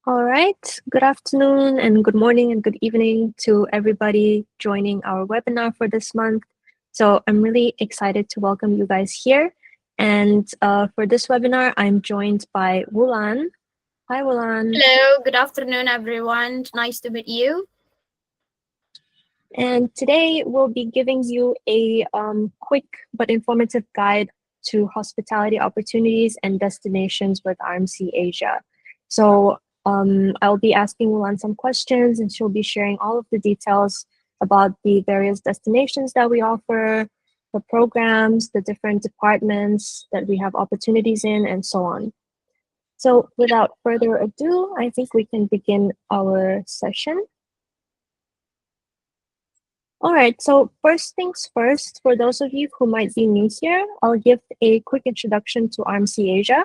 All right. Good afternoon and good morning and good evening to everybody joining our webinar for this month. So I'm really excited to welcome you guys here. And for this webinar, I'm joined by Wulan. Hi, Wulan. Hello, good afternoon, everyone. Nice to meet you. And today we'll be giving you a quick but informative guide to hospitality opportunities and destinations with RMC Asia. So I'll be asking Wulan some questions and she'll be sharing all of the details about the various destinations that we offer, the programs, the different departments that we have opportunities in, and so on. So without further ado, I think we can begin our session. All right, so first things first, for those of you who might be new here, I'll give a quick introduction to RMC Asia.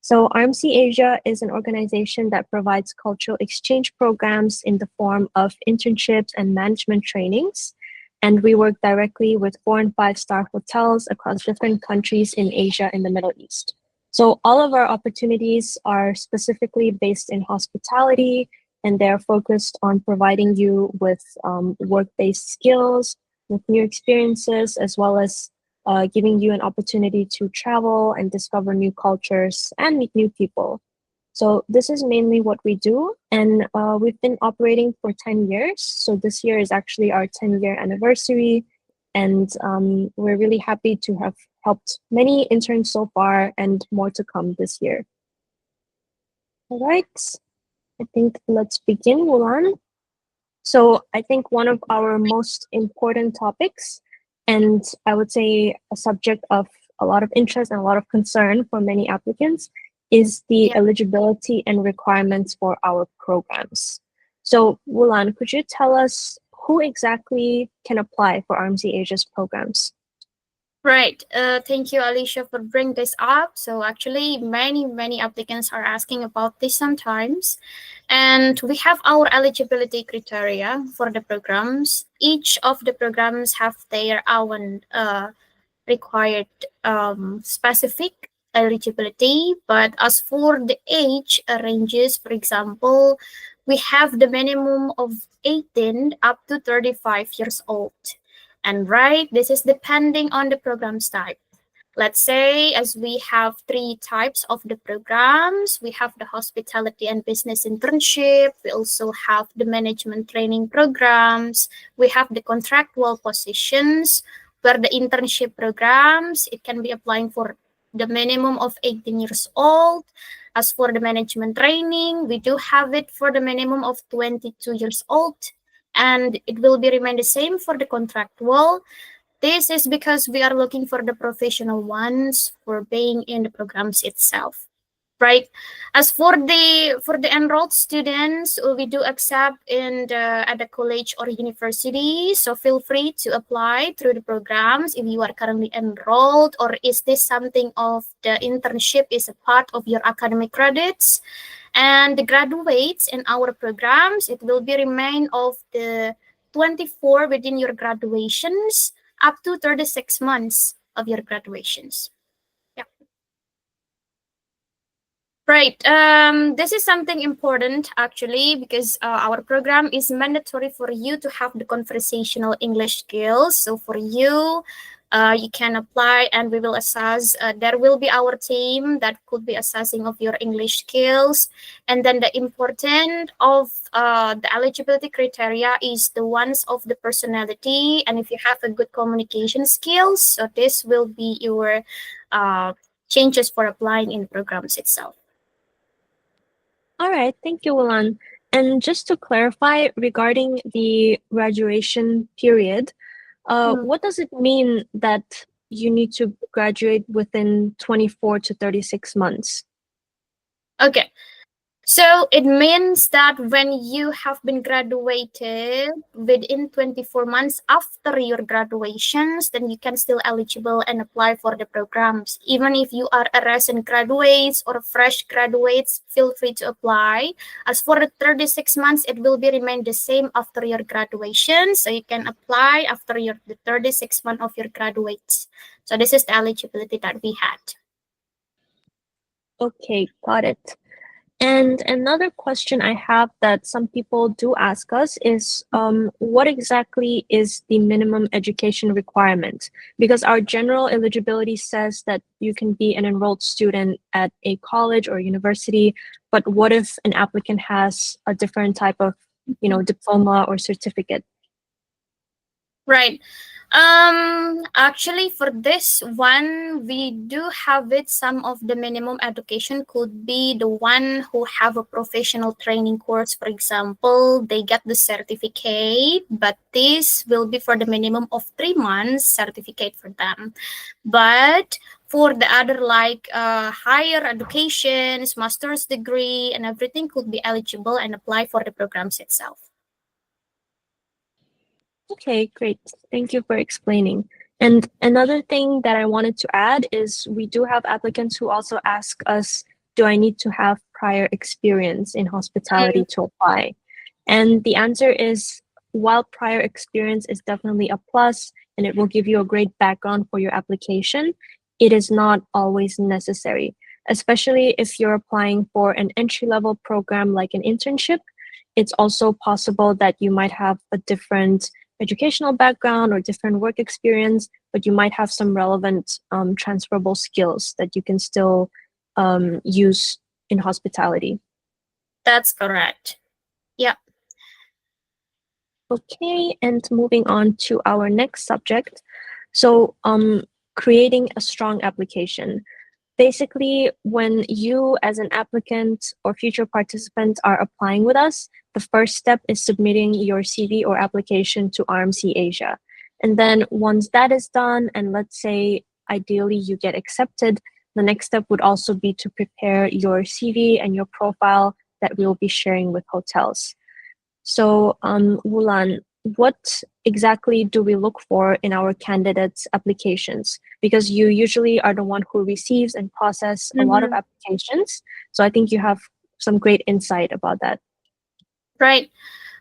So RMC Asia is an organization that provides cultural exchange programs in the form of internships and management trainings. And we work directly with 4- and 5-star hotels across different countries in Asia and the Middle East. So all of our opportunities are specifically based in hospitality, and they're focused on providing you with work-based skills, with new experiences, as well as giving you an opportunity to travel and discover new cultures and meet new people. So this is mainly what we do, and we've been operating for 10 years. So this year is actually our 10-year anniversary, and we're really happy to have helped many interns so far and more to come this year. All right, I think let's begin, Wulan. So I think one of our most important topics, and I would say a subject of a lot of interest and a lot of concern for many applicants, is the eligibility and requirements for our programs. So Wulan, could you tell us who exactly can apply for RMC Asia's programs? Right. Thank you, Alicia, for bringing this up. So actually, many applicants are asking about this sometimes. And we have our eligibility criteria for the programs. Each of the programs have their own required specific eligibility. But as for the age ranges, for example, we have the minimum of 18 up to 35 years old. And right, this is depending on the program's type. Let's say, as we have three types of the programs, we have the hospitality and business internship, we also have the management training programs, we have the contractual positions, where the internship programs, it can be applying for the minimum of 18 years old. As for the management training, we do have it for the minimum of 22 years old, and it will be remain the same for the contractual. This is because we are looking for the professional ones for being in the programs itself, right? As for the enrolled students, we do accept at the college or university. So feel free to apply through the programs if you are currently enrolled, or is this something of the internship is a part of your academic credits. And the graduates in our programs, it will be remain of the 24 within your graduations up to 36 months of your graduations. Yeah. Right. This is something important actually, because our program is mandatory for you to have the conversational English skills. So for you, you can apply and we will assess. There will be our team that could be assessing of your English skills. And then the important of the eligibility criteria is the ones of the personality. And if you have a good communication skills, so this will be your changes for applying in programs itself. All right, thank you, Wulan. And just to clarify regarding the graduation period, what does it mean that you need to graduate within 24 to 36 months? Okay. So it means that when you have been graduated within 24 months after your graduations, then you can still eligible and apply for the programs. Even if you are a recent graduates or fresh graduates, feel free to apply. As for the 36 months, it will be remain the same after your graduation. So you can apply after the 36 month of your graduates. So this is the eligibility that we had. Okay, got it. And another question I have that some people do ask us is what exactly is the minimum education requirement? Because our general eligibility says that you can be an enrolled student at a college or university, but what if an applicant has a different type of, diploma or certificate? Right. Actually, for this one, we do have it. Some of the minimum education could be the one who have a professional training course, for example, they get the certificate, but this will be for the minimum of 3 months certificate for them. But for the other, like higher educations, master's degree, and everything could be eligible and apply for the programs itself. Okay, great. Thank you for explaining. And another thing that I wanted to add is we do have applicants who also ask us, do I need to have prior experience in hospitality to apply? And the answer is, while prior experience is definitely a plus and it will give you a great background for your application, it is not always necessary, especially if you're applying for an entry-level program like an internship. It's also possible that you might have a different educational background or different work experience, but you might have some relevant transferable skills that you can still use in hospitality. That's correct. Yeah. Okay, and moving on to our next subject. So, creating a strong application. Basically, when you as an applicant or future participant are applying with us, the first step is submitting your CV or application to RMC Asia. And then once that is done, and let's say ideally you get accepted, the next step would also be to prepare your CV and your profile that we'll be sharing with hotels. So, Wulan, what exactly do we look for in our candidates' applications? Because you usually are the one who receives and process a lot of Mhm. applications. So I think you have some great insight about that. Right.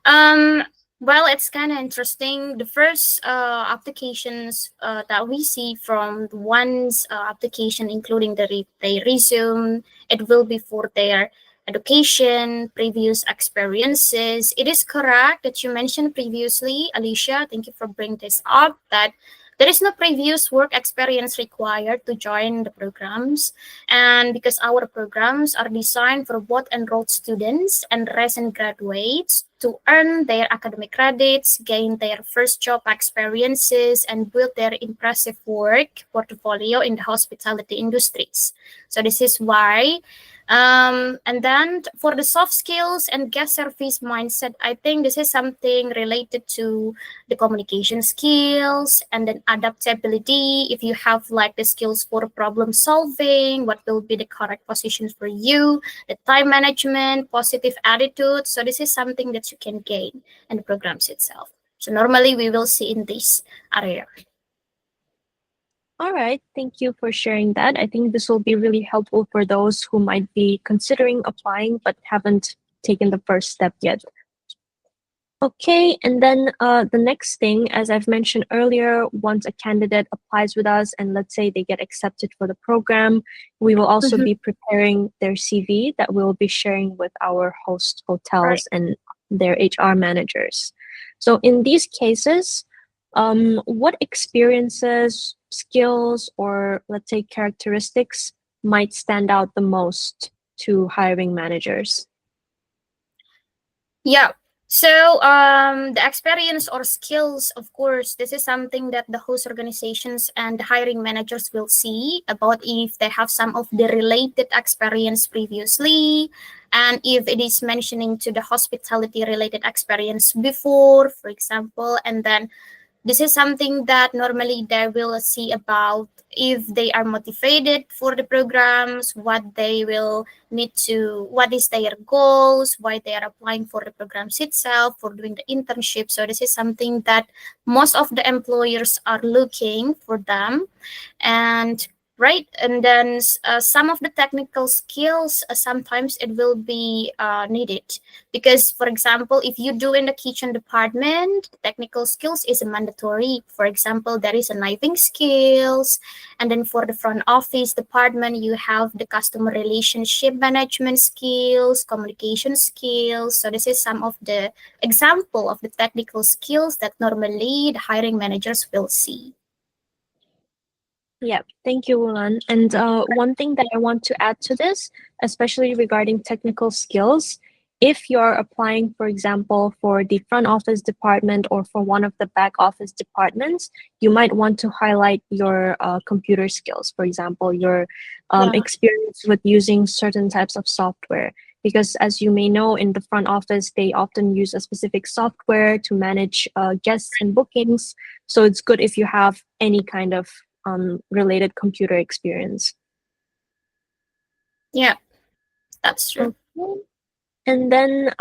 Um, well, it's kind of interesting. The first applications that we see from one's application, including their resume, it will be for their education, previous experiences. It is correct that you mentioned previously, Alicia. Thank you for bringing this up. That there is no previous work experience required to join the programs, and because our programs are designed for both enrolled students and recent graduates to earn their academic credits, gain their first job experiences, and build their impressive work portfolio in the hospitality industries. So this is why. And then for the soft skills and guest service mindset, I think this is something related to the communication skills and then adaptability. If you have like the skills for problem solving, what will be the correct positions for you, the time management, positive attitude. So this is something that you can gain in the programs itself. So normally we will see in this area. All right, thank you for sharing that. I think this will be really helpful for those who might be considering applying but haven't taken the first step yet. Okay, and then the next thing, as I've mentioned earlier, once a candidate applies with us and let's say they get accepted for the program, we will also Mhm. be preparing their CV that we'll be sharing with our host Right. hotels and their HR managers. So in these cases, what experiences, skills, or let's say characteristics might stand out the most to hiring managers? Yeah. So the experience or skills, of course, this is something that the host organizations and the hiring managers will see about if they have some of the related experience previously, and if it is mentioning to the hospitality related experience before, for example, and then this is something that normally they will see about if they are motivated for the programs, what they will need to, what is their goals, why they are applying for the programs itself, for doing the internship. So this is something that most of the employers are looking for them. And right? And then some of the technical skills, sometimes it will be needed, because for example, if you do in the kitchen department, technical skills is mandatory. For example, there is a knifing skills, and then for the front office department, you have the customer relationship management skills, communication skills. So this is some of the example of the technical skills that normally the hiring managers will see. Yeah, thank you, Wulan. And one thing that I want to add to this, especially regarding technical skills, if you're applying, for example, for the front office department or for one of the back office departments, you might want to highlight your computer skills, for example, your Yeah. experience with using certain types of software. Because as you may know, in the front office, they often use a specific software to manage guests and bookings. So it's good if you have any kind of related computer experience. Yeah, that's true. Okay. And then,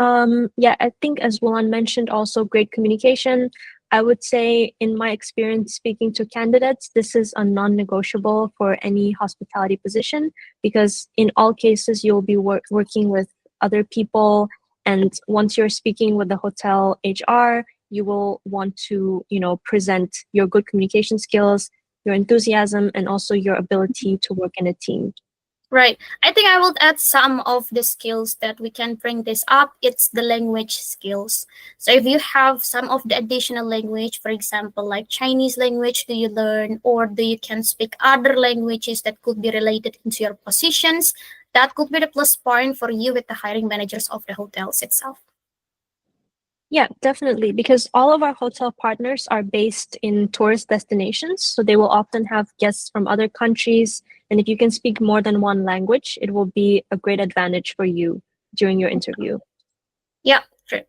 yeah, I think as Wulan mentioned, also great communication. I would say, in my experience speaking to candidates, this is a non-negotiable for any hospitality position because in all cases you'll be working with other people, and once you're speaking with the hotel HR, you will want to, present your good communication skills, your enthusiasm, and also your ability to work in a team. Right. I think I will add some of the skills that we can bring this up. It's the language skills. So if you have some of the additional language, for example, like Chinese language, do you learn, or do you can speak other languages that could be related into your positions? That could be the plus point for you with the hiring managers of the hotels itself. Yeah, definitely. Because all of our hotel partners are based in tourist destinations. So they will often have guests from other countries. And if you can speak more than one language, it will be a great advantage for you during your interview. Yeah, true.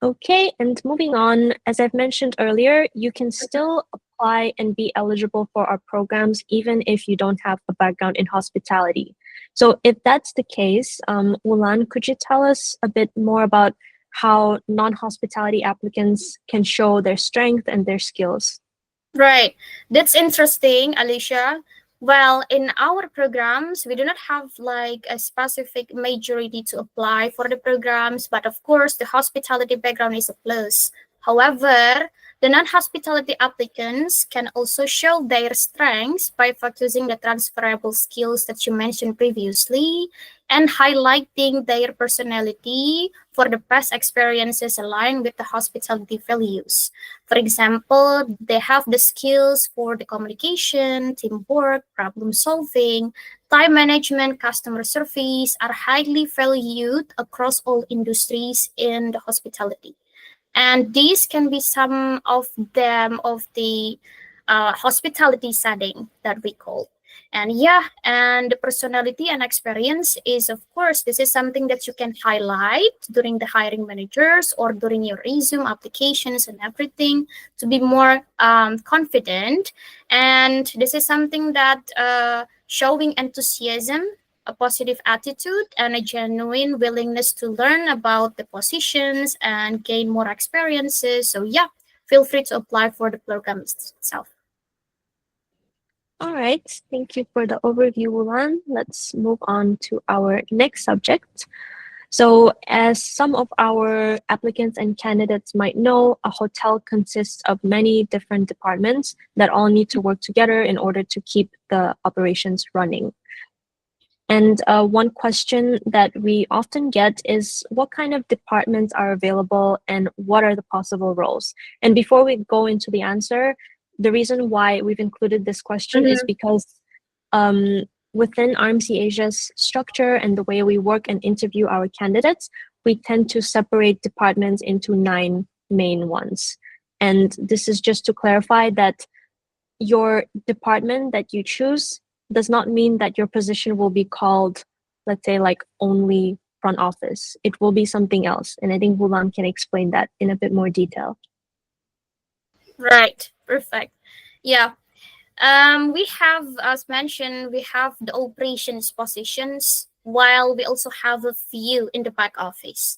Okay, and moving on, as I've mentioned earlier, you can still apply and be eligible for our programs even if you don't have a background in hospitality. So, if that's the case, Wulan, could you tell us a bit more about how non hospitality applicants can show their strength and their skills? Right. That's interesting, Alicia. Well, in our programs, we do not have like a specific majority to apply for the programs, but of course, the hospitality background is a plus. However, the non-hospitality applicants can also show their strengths by focusing the transferable skills that you mentioned previously and highlighting their personality for the past experiences aligned with the hospitality values. For example, they have the skills for the communication, teamwork, problem solving, time management, customer service are highly valued across all industries in the hospitality. And these can be some of them of the hospitality setting that we call. And yeah, and the personality and experience is, of course, this is something that you can highlight during the hiring managers or during your resume applications and everything to be more confident. And this is something that showing enthusiasm, a positive attitude, and a genuine willingness to learn about the positions and gain more experiences. So yeah, feel free to apply for the program itself. All right, thank you for the overview, Wulan. Let's move on to our next subject. So, as some of our applicants and candidates might know, a hotel consists of many different departments that all need to work together in order to keep the operations running. And one question that we often get is what kind of departments are available and what are the possible roles? And before we go into the answer, the reason why we've included this question is Mhm. because um, within RMC Asia's structure and the way we work and interview our candidates, we tend to separate departments into 9 main ones. And this is just to clarify that your department that you choose does not mean that your position will be called, let's say, like only front office. It will be something else. And I think Wulan can explain that in a bit more detail. Right, perfect. Yeah. We have, as mentioned, we have the operations positions, while we also have a few in the back office.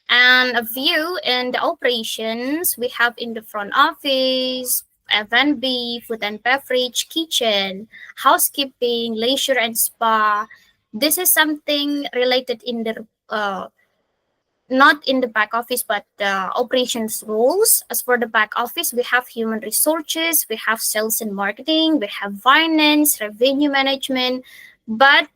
And a few in the operations we have in the front office, F&B, food and beverage, kitchen, housekeeping, leisure and spa. This is something related in the not in the back office but operations roles. As for the back office, we have human resources, we have sales and marketing, we have finance, revenue management, but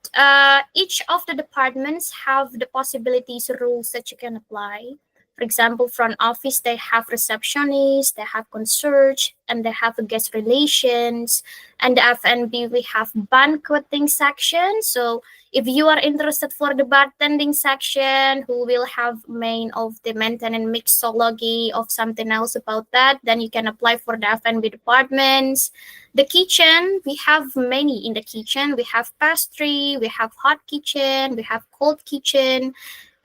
each of the departments have the possibilities rules that you can apply. For example, front office, they have receptionists, they have concierge, and they have a guest relations. And the F&B, we have banqueting section. So if you are interested for the bartending section, who will have main of the maintenance mixology of something else about that, then you can apply for the F&B departments. The kitchen, we have many in the kitchen. We have pastry, we have hot kitchen, we have cold kitchen.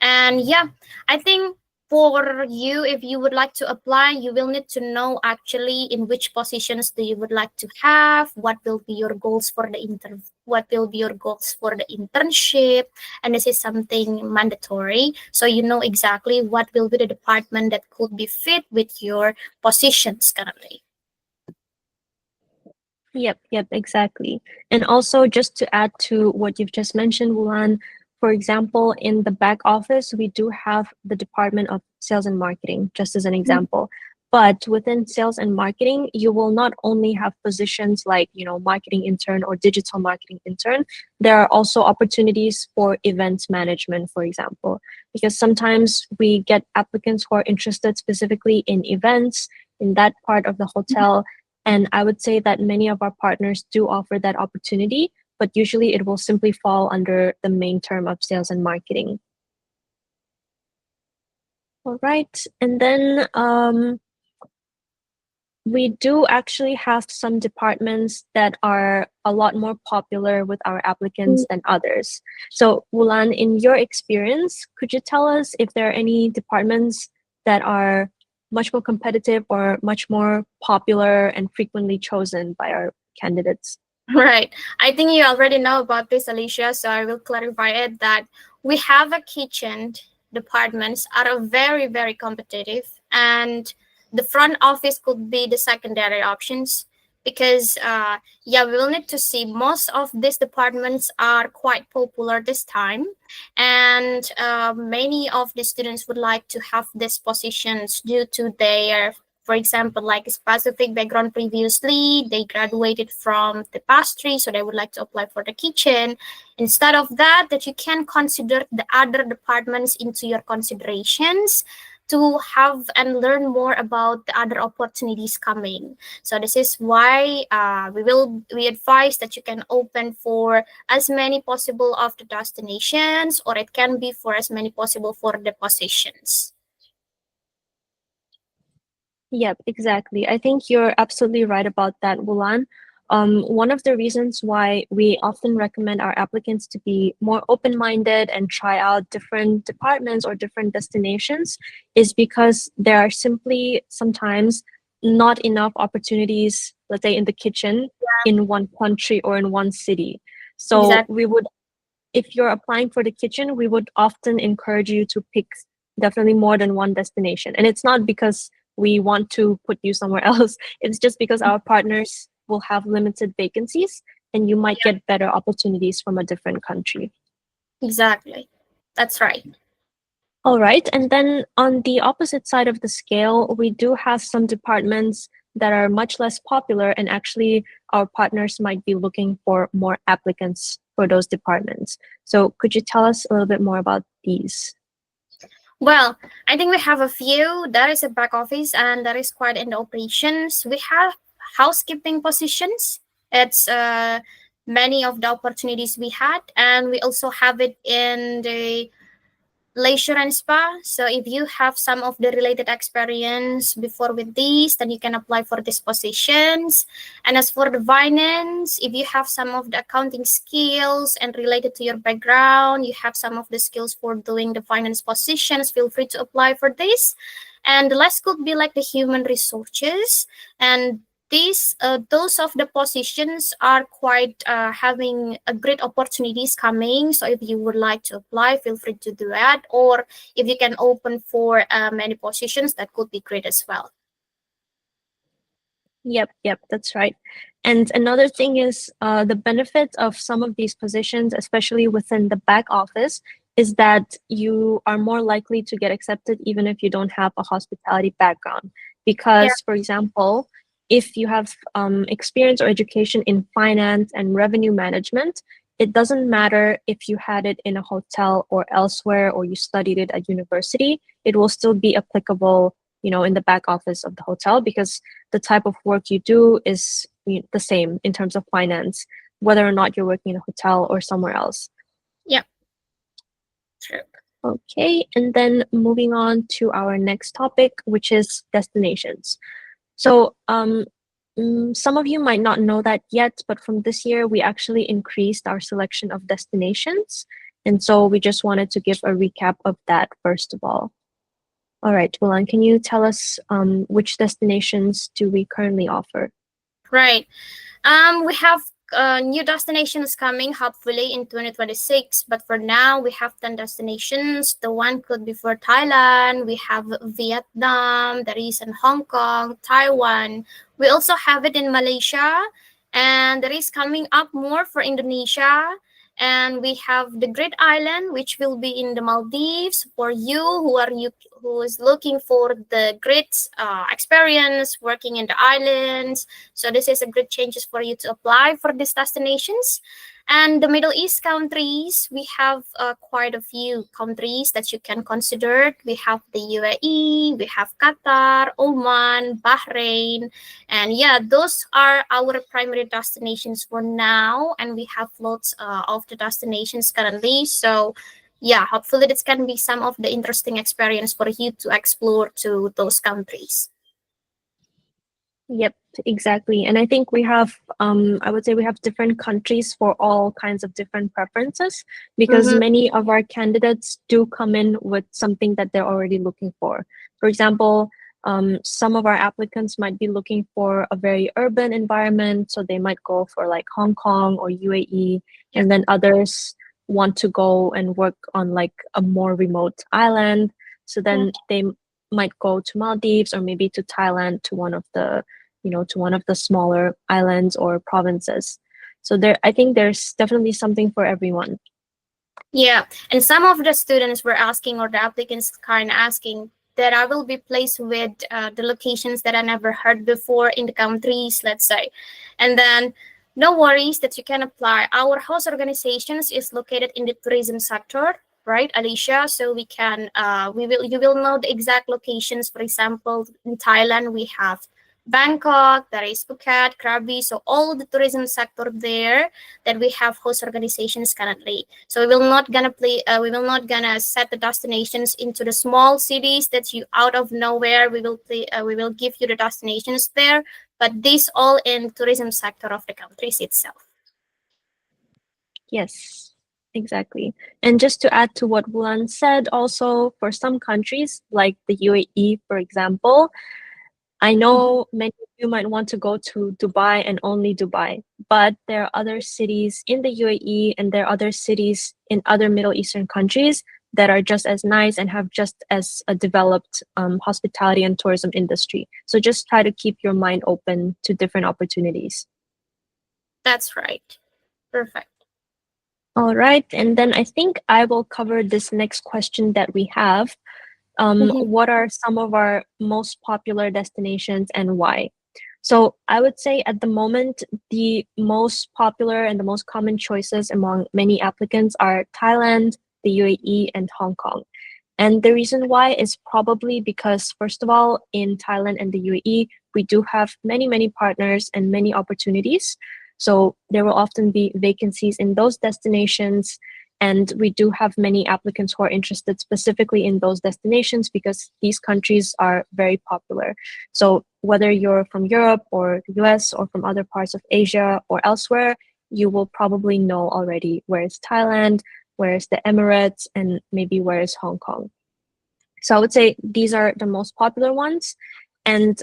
And yeah, I think for you, if you would like to apply, you will need to know actually in which positions do you would like to have, what will be your goals for the what will be your goals for the internship, and this is something mandatory, so you know exactly what will be the department that could be fit with your positions currently. Yep, exactly. And also, just to add to what you've just mentioned, Wulan, for example, in the back office, we do have the Department of Sales and Marketing, just as an example. But within sales and marketing, you will not only have positions like, marketing intern or digital marketing intern. There are also opportunities for events management, for example, because sometimes we get applicants who are interested specifically in events in that part of the hotel. And I would say that many of our partners do offer that opportunity, but usually it will simply fall under the main term of sales and marketing. All right. And then we do actually have some departments that are a lot more popular with our applicants than others. So, Wulan, in your experience, could you tell us if there are any departments that are much more competitive or much more popular and frequently chosen by our candidates? Right. I think you already know about this, Alicia, so I will clarify it that we have a kitchen departments are very, very competitive, and the front office could be the secondary options because, yeah, we will need to see most of these departments are quite popular this time, and many of the students would like to have these positions due to their, for example, like a specific background previously, they graduated from the pastry, so they would like to apply for the kitchen. Instead of that, that you can consider the other departments into your considerations to have and learn more about the other opportunities coming. So this is why we advise that you can open for as many possible of the destinations, or it can be for as many possible for the positions. Yep, exactly. I think you're absolutely right about that, Wulan. One of the reasons why we often recommend our applicants to be more open-minded and try out different departments or different destinations is because there are simply sometimes not enough opportunities, let's say in the kitchen, in one country or in one city. So Exactly. we would, if you're applying for the kitchen, we would often encourage you to pick definitely more than one destination. And it's not because we want to put you somewhere else. It's just because our partners will have limited vacancies and you might get better opportunities from a different country. Exactly. That's right. All right. And then on the opposite side of the scale, we do have some departments that are much less popular, and actually our partners might be looking for more applicants for those departments. So could you tell us a little bit more about these? Well, I think we have a few. That is a back office, and that is quite in the operations. We have housekeeping positions. It's many of the opportunities we had, and we also have it in the leisure and spa. So if you have some of the related experience before with these, then you can apply for these positions. And as for the finance, if you have some of the accounting skills and related to your background, you have some of the skills for doing the finance positions, feel free to apply for this. And the last could be like the human resources, and those of the positions are quite having a great opportunities coming. So if you would like to apply, feel free to do that, or if you can open for many positions, that could be great as well. Yep, that's right. And another thing is the benefit of some of these positions, especially within the back office, is that you are more likely to get accepted even if you don't have a hospitality background. Yeah. Because, for example, if you have experience or education in finance and revenue management, it doesn't matter if you had it in a hotel or elsewhere or you studied it at university, it will still be applicable, in the back office of the hotel because the type of work you do is the same in terms of finance, whether or not you're working in a hotel or somewhere else. Yeah. True. Okay, and then moving on to our next topic, which is destinations. So, some of you might not know that yet, but from this year, we actually increased our selection of destinations. And so we just wanted to give a recap of that first of all. All right, Wulan, can you tell us which destinations do we currently offer? Right. We have new destinations coming hopefully in 2026, but for now we have 10 destinations. The one could be for Thailand, we have Vietnam, there is in Hong Kong, Taiwan. We also have it in Malaysia, and there is coming up more for Indonesia. And we have the Great Island, which will be in the Maldives for you who is looking for the great experience working in the islands. So this is a great changes for you to apply for these destinations. And the Middle East countries, we have quite a few countries that you can consider. We have the UAE, we have Qatar, Oman, Bahrain, and yeah, those are our primary destinations for now. And we have lots of the destinations currently. So yeah, hopefully this can be some of the interesting experience for you to explore to those countries. Yep, exactly. And I think we have, I would say we have different countries for all kinds of different preferences because Mm-hmm. many of our candidates do come in with something that they're already looking for. For example, some of our applicants might be looking for a very urban environment, so they might go for like Hong Kong or UAE, Yeah. and then others want to go and work on like a more remote island. So then they might go to Maldives or maybe to Thailand to one of the to one of the smaller islands or provinces. So I think there's definitely something for everyone. Yeah, and some of the students were asking, or the applicants kind of asking, that I will be placed with the locations that I never heard before in the countries, let's say. And then no worries that you can apply. Our host organizations is located in the tourism sector, right, Alicia? So you will know the exact locations. For example, in Thailand, we have Bangkok, there is Phuket, Krabi, so all the tourism sector there that we have host organizations currently. So we will not gonna set the destinations into the small cities that you out of nowhere. We will give you the destinations there, but this all in tourism sector of the countries itself. Yes, exactly. And just to add to what Wulan said, also for some countries like the UAE, for example, I know many of you might want to go to Dubai and only Dubai, but there are other cities in the UAE and there are other cities in other Middle Eastern countries that are just as nice and have just as a developed hospitality and tourism industry. So just try to keep your mind open to different opportunities. That's right. Perfect. All right, and then I think I will cover this next question that we have. Mhm. What are some of our most popular destinations and why? So I would say at the moment, the most popular and the most common choices among many applicants are Thailand, the UAE, and Hong Kong. And the reason why is probably because, first of all, in Thailand and the UAE, we do have many, many partners and many opportunities. So there will often be vacancies in those destinations. And we do have many applicants who are interested specifically in those destinations because these countries are very popular. So whether you're from Europe or the US or from other parts of Asia or elsewhere, you will probably know already where is Thailand, where is the Emirates, and maybe where is Hong Kong. So I would say these are the most popular ones. And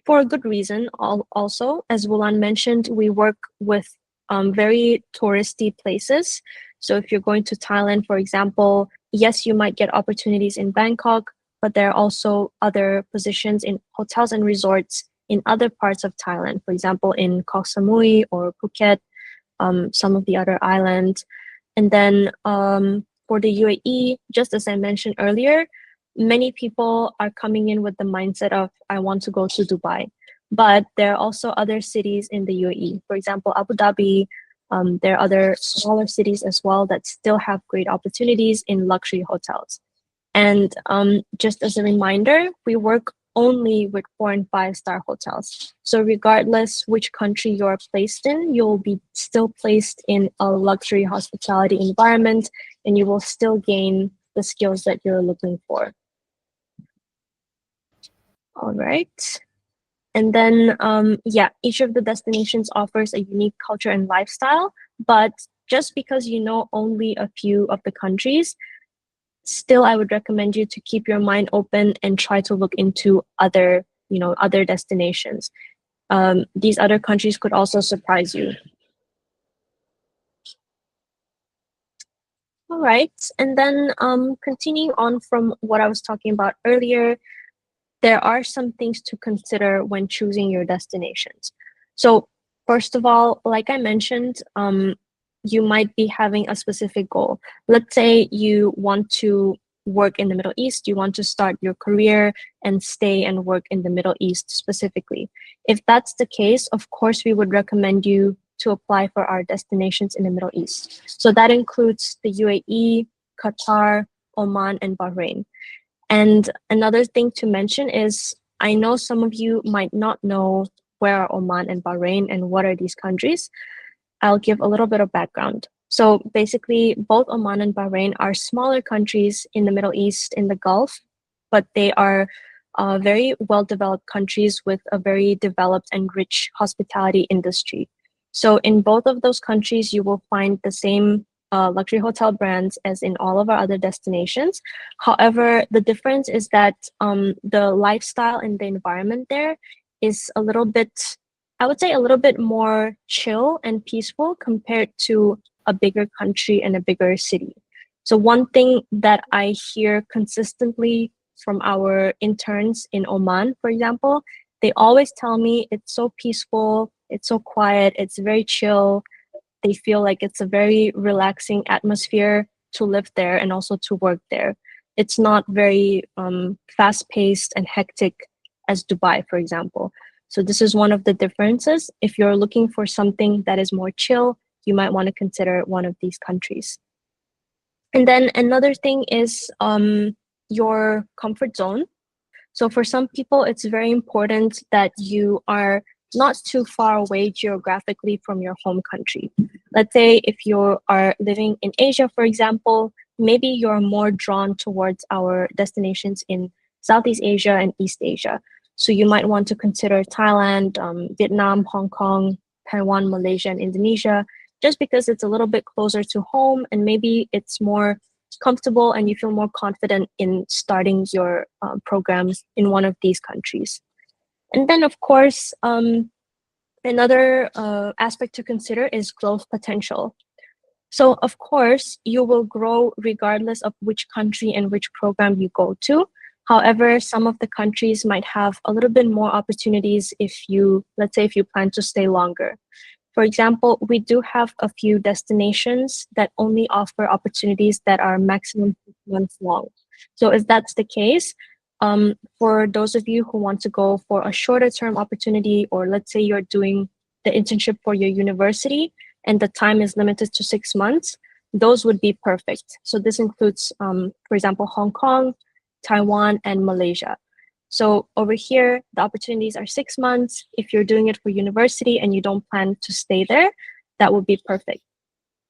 for a good reason, also, as Wulan mentioned, we work with very touristy places. So if you're going to Thailand, for example, yes, you might get opportunities in Bangkok, but there are also other positions in hotels and resorts in other parts of Thailand, for example, in Koh Samui or Phuket, some of the other islands. And then for the UAE, just as I mentioned earlier, many people are coming in with the mindset of, I want to go to Dubai. But there are also other cities in the UAE. For example, Abu Dhabi, there are other smaller cities as well that still have great opportunities in luxury hotels. And just as a reminder, we work only with 4 and 5 star hotels. So regardless which country you're placed in, you'll be still placed in a luxury hospitality environment, and you will still gain the skills that you're looking for. All right. And then, yeah, each of the destinations offers a unique culture and lifestyle. But just because you know only a few of the countries, still I would recommend you to keep your mind open and try to look into other, other destinations. These other countries could also surprise you. All right. And then continuing on from what I was talking about earlier, there are some things to consider when choosing your destinations. So first of all, like I mentioned, you might be having a specific goal. Let's say you want to work in the Middle East, you want to start your career and stay and work in the Middle East specifically. If that's the case, of course, we would recommend you to apply for our destinations in the Middle East. So that includes the UAE, Qatar, Oman, and Bahrain. And another thing to mention is, I know some of you might not know where are Oman and Bahrain and what are these countries. I'll give a little bit of background. So basically, both Oman and Bahrain are smaller countries in the Middle East, in the Gulf, but they are very well-developed countries with a very developed and rich hospitality industry. So in both of those countries, you will find the same luxury hotel brands as in all of our other destinations. However, the difference is that the lifestyle and the environment there is a little bit, I would say, a little bit more chill and peaceful compared to a bigger country and a bigger city. So one thing that I hear consistently from our interns in Oman, for example, they always tell me it's so peaceful, it's so quiet, it's very chill. They feel like it's a very relaxing atmosphere to live there and also to work there. It's not very fast-paced and hectic as Dubai, for example. So this is one of the differences. If you're looking for something that is more chill, you might want to consider one of these countries. And then another thing is your comfort zone. So for some people, it's very important that you are not too far away geographically from your home country. Let's say if you are living in Asia, for example, maybe you're more drawn towards our destinations in Southeast Asia and East Asia. So you might want to consider Thailand, Vietnam, Hong Kong, Taiwan, Malaysia, and Indonesia, just because it's a little bit closer to home and maybe it's more comfortable and you feel more confident in starting your programs in one of these countries. And then, of course, another aspect to consider is growth potential. So, of course, you will grow regardless of which country and which program you go to. However, some of the countries might have a little bit more opportunities if you, let's say, if you plan to stay longer. For example, we do have a few destinations that only offer opportunities that are maximum 6 months long. So if that's the case, for those of you who want to go for a shorter term opportunity, or let's say you're doing the internship for your university and the time is limited to 6 months, those would be perfect. So this includes, for example, Hong Kong, Taiwan, and Malaysia. So over here, the opportunities are 6 months. If you're doing it for university and you don't plan to stay there, that would be perfect.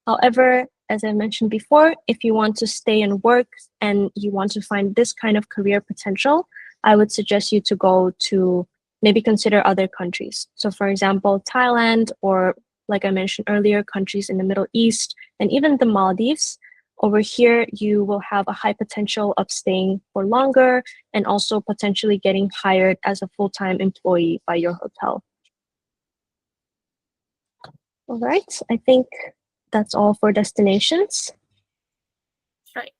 However, as I mentioned before, if you want to stay and work and you want to find this kind of career potential, I would suggest you to go to maybe consider other countries. So for example, Thailand, or like I mentioned earlier, countries in the Middle East, and even the Maldives. Over here, you will have a high potential of staying for longer and also potentially getting hired as a full-time employee by your hotel. All right, I think that's all for destinations. Right.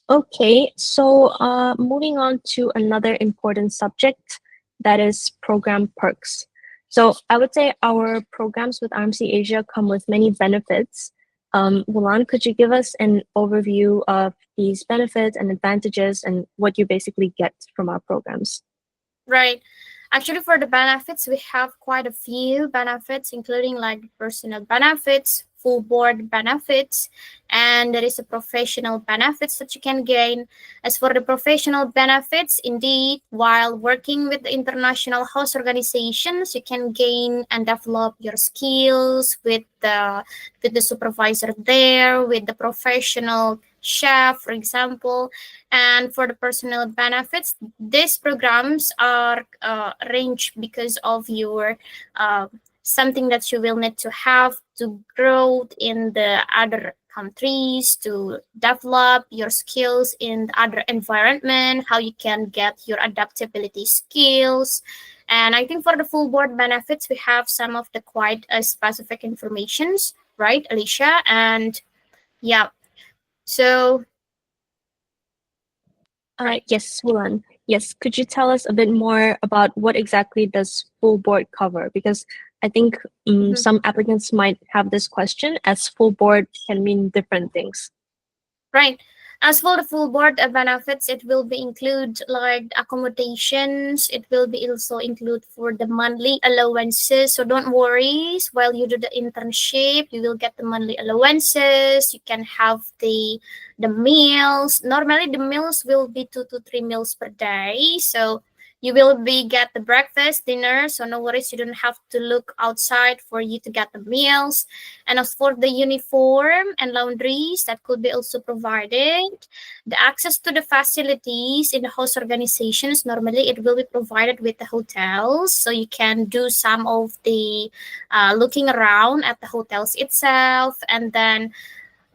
Okay, so moving on to another important subject, that is program perks. So I would say our programs with RMC Asia come with many benefits. Wulan, could you give us an overview of these benefits and advantages and what you basically get from our programs? Right. Actually, for the benefits, we have quite a few benefits, including like personal benefits, full board benefits, and there is a professional benefits that you can gain. As for the professional benefits, indeed, while working with the international host organizations, you can gain and develop your skills with the supervisor there, with the professional chef, for example. And for the personal benefits, these programs are arranged because of your something that you will need to have to grow in the other countries, to develop your skills in the other environment, how you can get your adaptability skills. And I think for the full board benefits, we have some of the quite specific informations, right, Alicia? And yeah, so right. Yes, Wulan. Yes, could you tell us a bit more about what exactly does full board cover? Because I think some applicants might have this question, as full board can mean different things. Right. As for the full board benefits, it will be include like accommodations. It will be also include for the monthly allowances. So don't worry. While you do the internship, you will get the monthly allowances. You can have the meals. Normally, the meals will be 2 to 3 meals per day. So you will be get the breakfast, dinner. So no worries. You don't have to look outside for you to get the meals. And as for the uniform and laundries, that could be also provided. The access to the facilities in the host organizations, normally it will be provided with the hotels. So you can do some of the looking around at the hotels itself. And then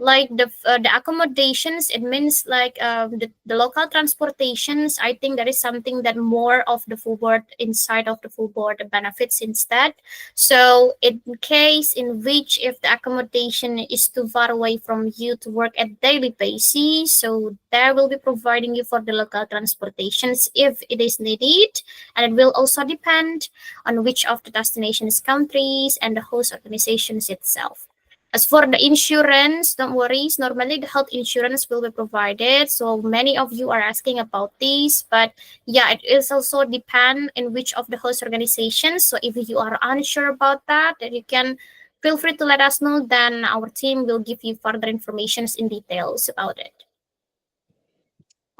like the accommodations, it means like the local transportations. I think that is something that more of the full board inside of the full board benefits instead. So in case in which if the accommodation is too far away from you to work at daily basis, so there will be providing you for the local transportations if it is needed. And it will also depend on which of the destinations countries and the host organizations itself. As for the insurance, don't worry. Normally, the health insurance will be provided. So many of you are asking about this, but yeah, it is also depend in which of the host organizations. So if you are unsure about that, then you can feel free to let us know. Then our team will give you further informations in details about it.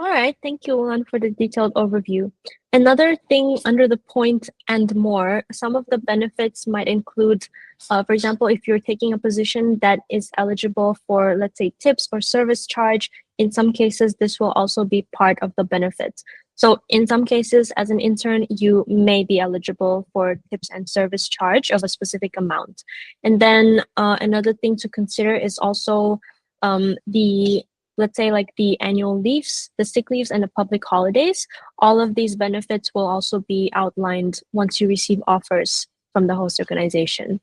All right, thank you, Ulan, for the detailed overview. Another thing under the point and more, some of the benefits might include, for example, if you're taking a position that is eligible for, let's say, tips or service charge, in some cases, this will also be part of the benefits. So in some cases, as an intern, you may be eligible for tips and service charge of a specific amount. And then another thing to consider is also the let's say like the annual leaves, the sick leaves, and the public holidays. All of these benefits will also be outlined once you receive offers from the host organization.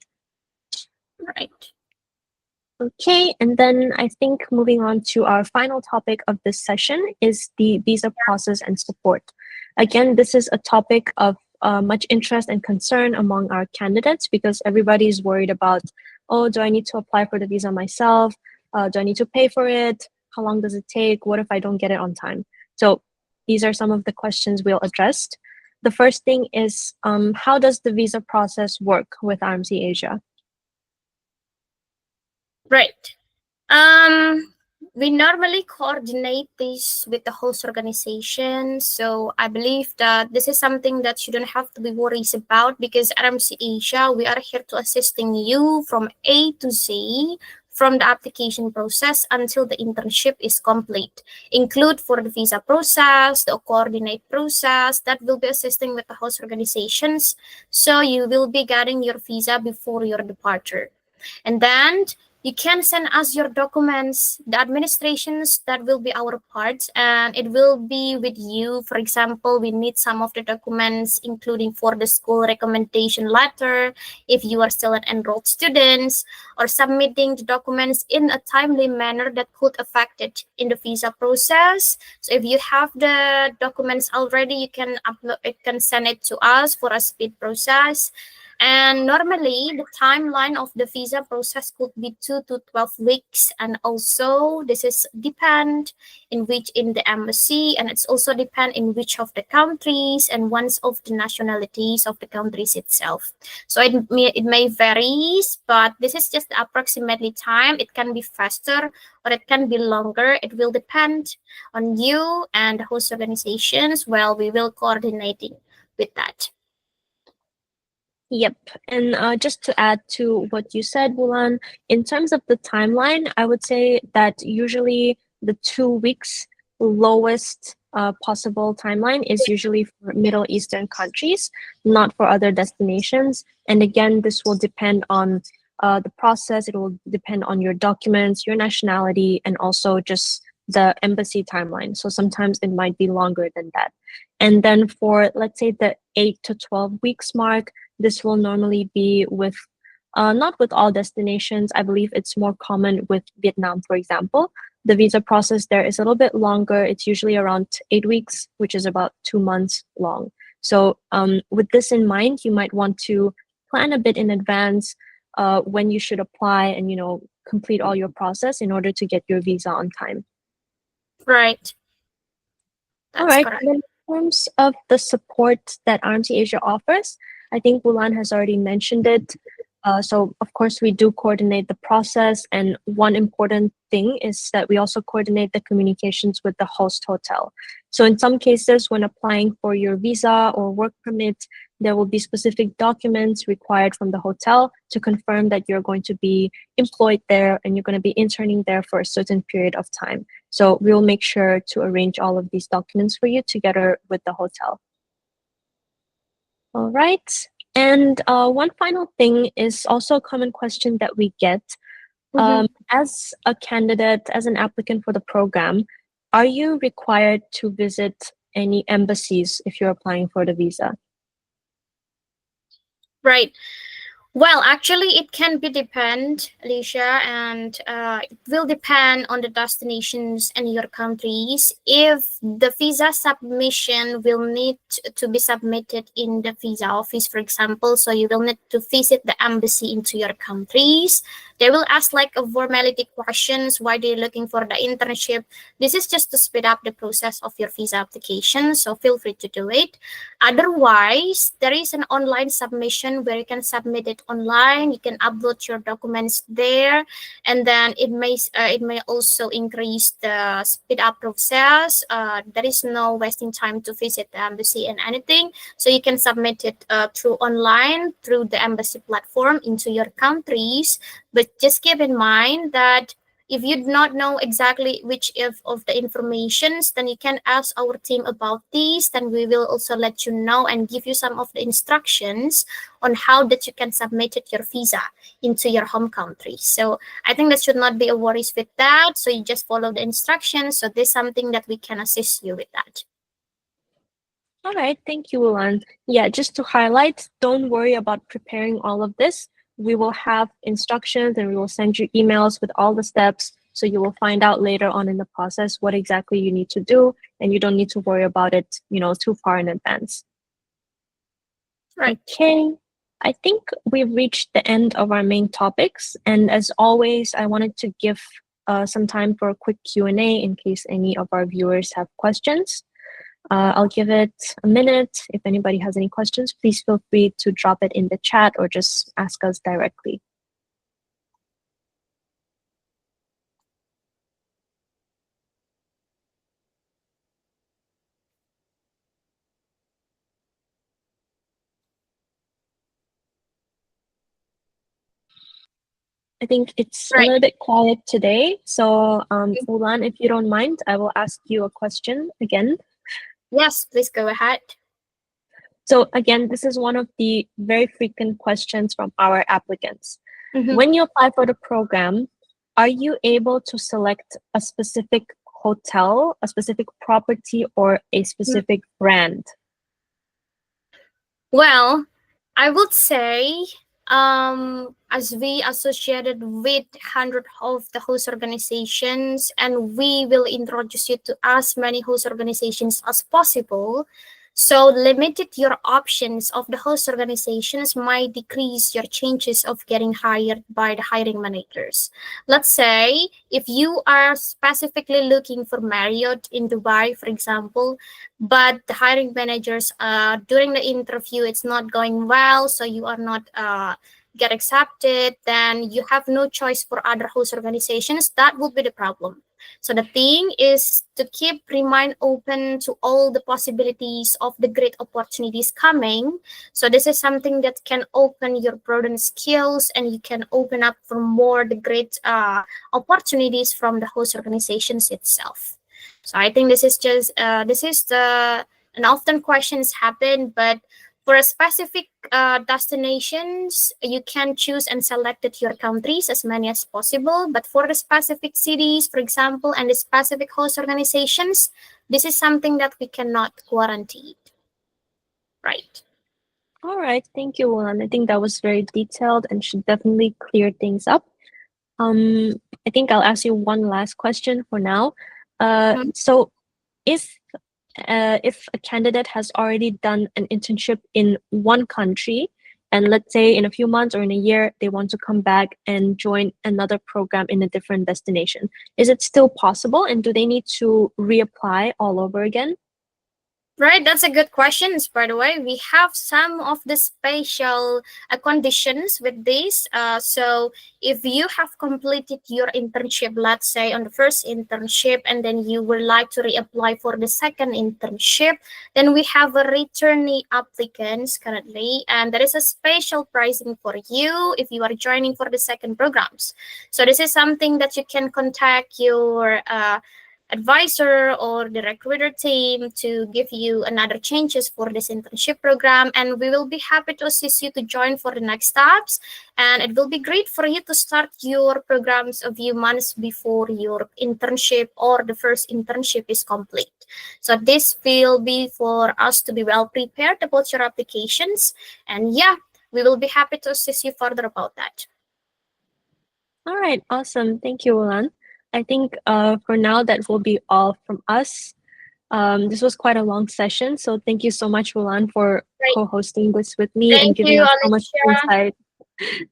Right. Okay, and then I think moving on to our final topic of this session is the visa process and support. Again, this is a topic of much interest and concern among our candidates because everybody is worried about, oh, do I need to apply for the visa myself? Do I need to pay for it? How long does it take? What if I don't get it on time? So these are some of the questions we'll address. The first thing is, how does the visa process work with RMC Asia? Right. We normally coordinate this with the host organization. So I believe that this is something that you don't have to be worried about because RMC Asia, we are here to assisting you from A to Z, from the application process until the internship is complete. Include for the visa process, the coordinate process, that will be assisting with the host organizations. So you will be getting your visa before your departure. And then you can send us your documents, the administrations, that will be our part, and it will be with you. For example, we need some of the documents, including for the school recommendation letter, if you are still an enrolled students, or submitting the documents in a timely manner that could affect it in the visa process. So if you have the documents already, you can upload, you can send it to us for a speed process. And normally, the timeline of the visa process could be 2 to 12 weeks. And also, this is depend in the embassy, and it's also depend in which of the countries and ones of the nationalities of the countries itself. So it may varies, but this is just approximately time. It can be faster or it can be longer. It will depend on you and the host organizations. Well, we will coordinating with that. Yep. And just to add to what you said, Wulan, in terms of the timeline, I would say that usually the 2 weeks lowest possible timeline is usually for Middle Eastern countries, not for other destinations. And again, this will depend on the process. It will depend on your documents, your nationality, and also just the embassy timeline. So sometimes it might be longer than that. And then for, let's say, the 8 to 12 weeks mark, this will normally be with, not with all destinations. I believe it's more common with Vietnam, for example. The visa process there is a little bit longer. It's usually around 8 weeks, which is about 2 months long. So with this in mind, you might want to plan a bit in advance when you should apply and, complete all your process in order to get your visa on time. Right. All That's right. correct. And in terms of the support that RMC Asia offers, I think Wulan has already mentioned it. So, of course, we do coordinate the process. And one important thing is that we also coordinate the communications with the host hotel. So, in some cases, when applying for your visa or work permit, there will be specific documents required from the hotel to confirm that you're going to be employed there and you're going to be interning there for a certain period of time. So, we'll make sure to arrange all of these documents for you together with the hotel. All right. And one final thing is also a common question that we get. As a candidate, as an applicant for the program, are you required to visit any embassies if you're applying for the visa? Right. Well, actually, it can be depend, Alicia, and it will depend on the destinations and your countries. If the visa submission will need to be submitted in the visa office, for example, so you will need to visit the embassy into your countries. They will ask like a formality questions. Why they're looking for the internship? This is just to speed up the process of your visa application. So feel free to do it. Otherwise, there is an online submission where you can submit it online. You can upload your documents there, and then it may also increase the speed up process. There is no wasting time to visit the embassy and anything, so you can submit it through online through the embassy platform into your countries. But just keep in mind that if you do not know exactly which of the informations, then you can ask our team about these. Then we will also let you know and give you some of the instructions on how that you can submit it, your visa into your home country. So I think that should not be a worries with that. So you just follow the instructions. So this is something that we can assist you with that. All right, thank you, Wulan. Yeah, just to highlight, don't worry about preparing all of this. We will have instructions and we will send you emails with all the steps. So you will find out later on in the process what exactly you need to do, and you don't need to worry about it, too far in advance. Right. Okay, I think we've reached the end of our main topics. And as always, I wanted to give some time for a quick Q&A in case any of our viewers have questions. I'll give it a minute. If anybody has any questions, please feel free to drop it in the chat or just ask us directly. I think it's a Right. little bit quiet today. So, Wulan, if you don't mind, I will ask you a question again. Yes, please go ahead. So again, this is one of the very frequent questions from our applicants. When you apply for the program, are you able to select a specific hotel, a specific property, or a specific brand? Well, I would say, as we associated with 100 of the host organizations, and we will introduce you to as many host organizations as possible. So limited your options of the host organizations might decrease your chances of getting hired by the hiring managers. Let's say if you are specifically looking for Marriott in Dubai, for example, but the hiring managers during the interview it's not going well, so you are not get accepted, then you have no choice for other host organizations. That would be the problem. So the thing is to keep remind open to all the possibilities of the great opportunities coming. So this is something that can open your broadened skills, and you can open up for more the great opportunities from the host organizations itself. So I think this is just this is the and often questions happen, but for a specific destinations, you can choose and select it your countries as many as possible. But for the specific cities, for example, and the specific host organizations, this is something that we cannot guarantee. Right. All right, thank you, Wulan. I think that was very detailed and should definitely clear things up. Um, I think I'll ask you one last question for now. So if if a candidate has already done an internship in one country, and let's say in a few months or in a year, they want to come back and join another program in a different destination, is it still possible? And do they need to reapply all over again? Right, that's a good question. By the way, we have some of the special conditions with this. So if you have completed your internship, let's say on the first internship, and then you would like to reapply for the second internship, then we have a returnee applicants currently, and there is a special pricing for you if you are joining for the second programs. So this is something that you can contact your advisor or the recruiter team to give you another changes for this internship program, and we will be happy to assist you to join for the next steps. And it will be great for you to start your programs a few months before your internship or the first internship is complete. So this will be for us to be well prepared about your applications, and yeah, we will be happy to assist you further about that. All right, awesome. Thank you, Wulan. I think for now that will be all from us. This was quite a long session, so thank you so much, Wulan, for Great. co-hosting this with me and Thank giving you, us so much Alicia. insight.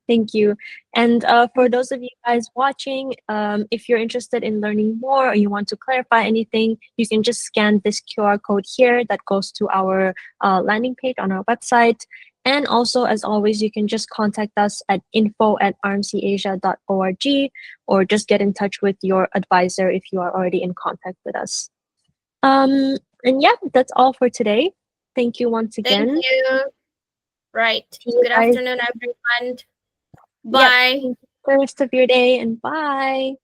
Thank you. And for those of you guys watching, if you're interested in learning more or you want to clarify anything, you can just scan this QR code here that goes to our landing page on our website. And also, as always, you can just contact us at info@rmcasia.org or just get in touch with your advisor if you are already in contact with us. And yeah, that's all for today. Thank you once again. Thank you. Right. See you Good guys. afternoon, everyone. Yep. Bye. Thank you for the rest of your day and bye.